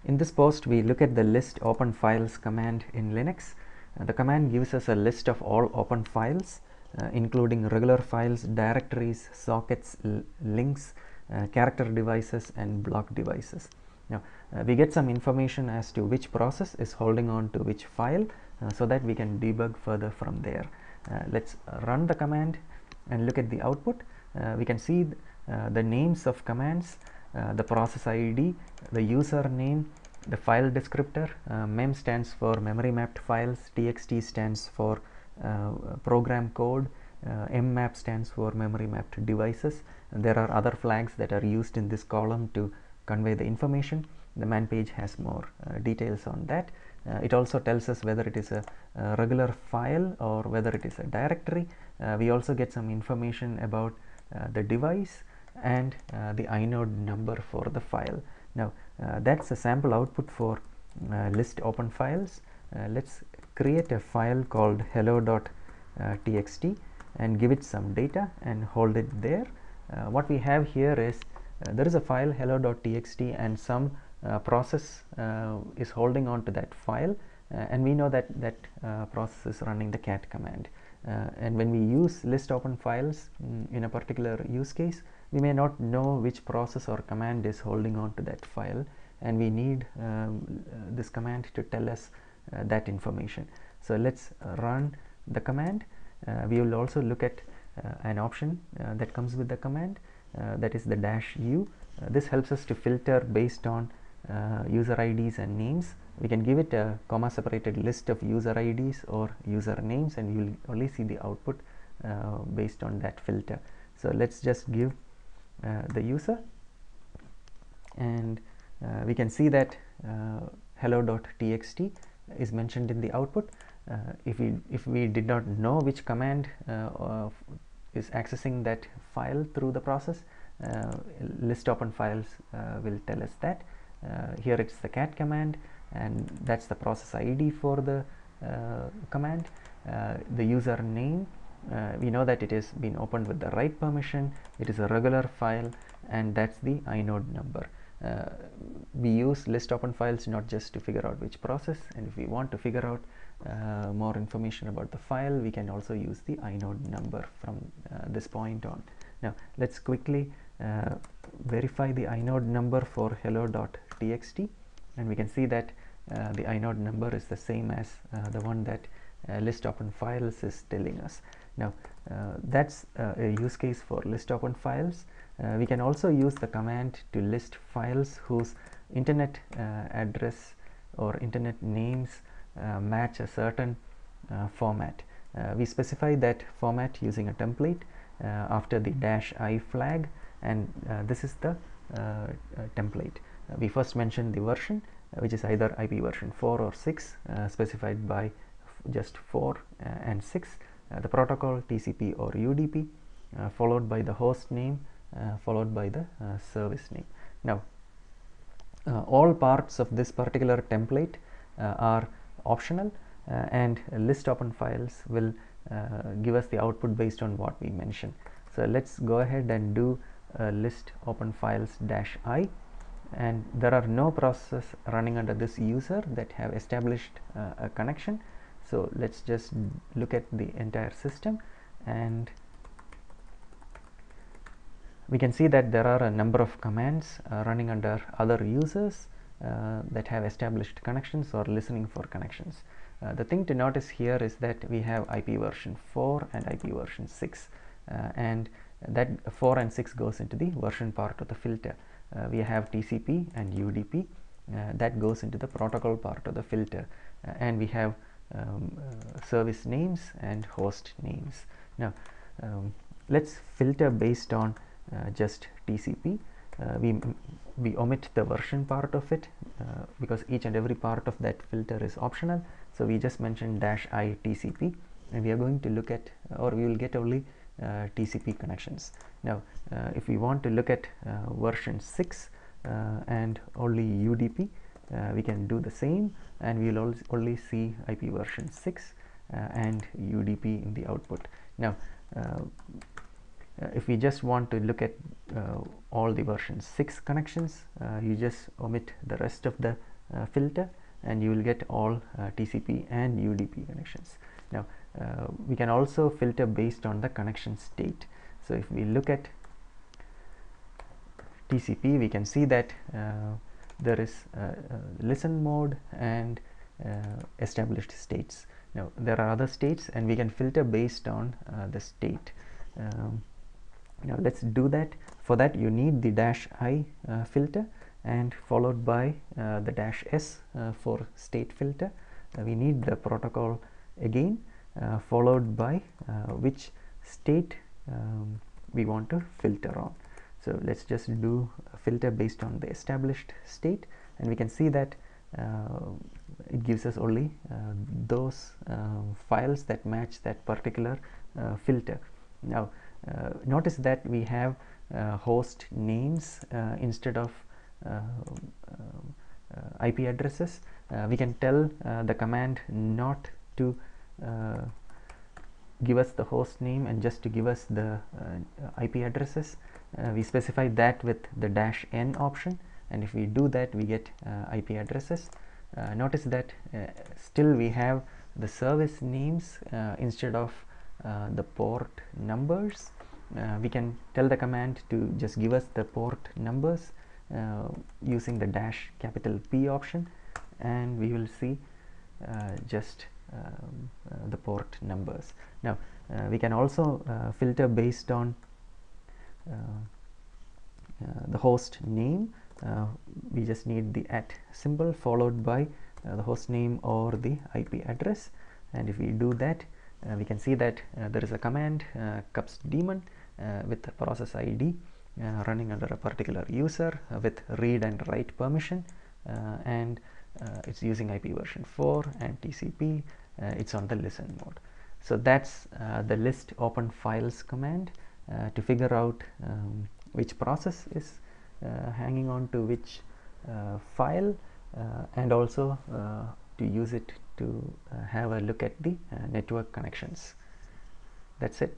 In this post, we look at the list open files command in Linux. The command gives us a list of all open files, including regular files, directories, sockets, links, character devices, and block devices. Now, we get some information as to which process is holding on to which file, so that we can debug further from there. Let's run the command and look at the output. We can see the names of commands, the process ID, the user name, the file descriptor. Mem stands for memory mapped files, txt stands for program code, mmap stands for memory mapped devices, and there are other flags that are used in this column to convey the information. The man page has more details on that. It also tells us whether it is a regular file or whether it is a directory. We also get some information about the device and the inode number for the file. Now, that's a sample output for list open files. Let's create a file called hello.txt and give it some data and hold it there. What we have here is there is a file hello.txt and some process is holding on to that file, and we know that that process is running the cat command. And when we use list open files in a particular use case, we may not know which process or command is holding on to that file, and we need this command to tell us that information. So let's run the command. We will also look at an option that comes with the command, that is the -u. This helps us to filter based on user IDs and names. We can give it a comma separated list of user IDs or user names, and you will only see the output based on that filter. So let's just give the user, and we can see that hello.txt is mentioned in the output. If we did not know which command is accessing that file through the process, list open files will tell us that. Here it's the cat command, and that's the process ID for the command. The user name, we know that it has been opened with the right permission. It is a regular file, and that's the inode number. We use list open files not just to figure out which process, and if we want to figure out more information about the file, we can also use the inode number from this point on. Now let's quickly verify the inode number for hello.txt, and we can see that the inode number is the same as the one that list open files is telling us. Now that's a use case for list open files. We can also use the command to list files whose internet address or internet names match a certain format. We specify that format using a template after the -i flag, and this is the template. We first mentioned the version, which is either IP version 4 or 6, specified by just 4 and 6, the protocol TCP or UDP, followed by the host name, followed by the service name. Now all parts of this particular template are optional, and list open files will give us the output based on what we mention. So let's go ahead and do list open files -i, and there are no processes running under this user that have established a connection. So let's just look at the entire system, and we can see that there are a number of commands running under other users that have established connections or listening for connections. The thing to notice here is that we have IP version 4 and IP version 6, and that 4 and 6 goes into the version part of the filter. We have TCP and UDP, that goes into the protocol part of the filter, and we have service names and host names. Now let's filter based on just TCP. We omit the version part of it because each and every part of that filter is optional. So we just mentioned -i TCP, and we are going to look at, or we will get only TCP connections. Now if we want to look at version 6 and only UDP, we can do the same, and we will only see IP version 6 and UDP in the output. Now if we just want to look at all the versions 6 connections, you just omit the rest of the filter and you will get all TCP and UDP connections. Now we can also filter based on the connection state. So if we look at TCP, we can see that there is listen mode and established states. Now there are other states and we can filter based on the state. Now let's do that. For that you need the -i filter and followed by the -s for state filter. We need the protocol again followed by which state we want to filter on. So let's just do a filter based on the established state, and we can see that it gives us only those files that match that particular filter. Now notice that we have host names instead of IP addresses. We can tell the command not to give us the host name and just to give us the IP addresses. We specify that with the -n option, and if we do that we get IP addresses. Notice that still we have the service names instead of the port numbers. We can tell the command to just give us the port numbers using the -P option, and we will see just the port numbers. Now we can also filter based on the host name. We just need the @ symbol followed by the host name or the IP address, and if we do that we can see that there is a command cups daemon with the process ID running under a particular user with read and write permission, and it's using IP version 4 and TCP. It's on the listen mode. So that's the list open files command to figure out which process is hanging on to which file, and also to use it to have a look at the network connections. That's it.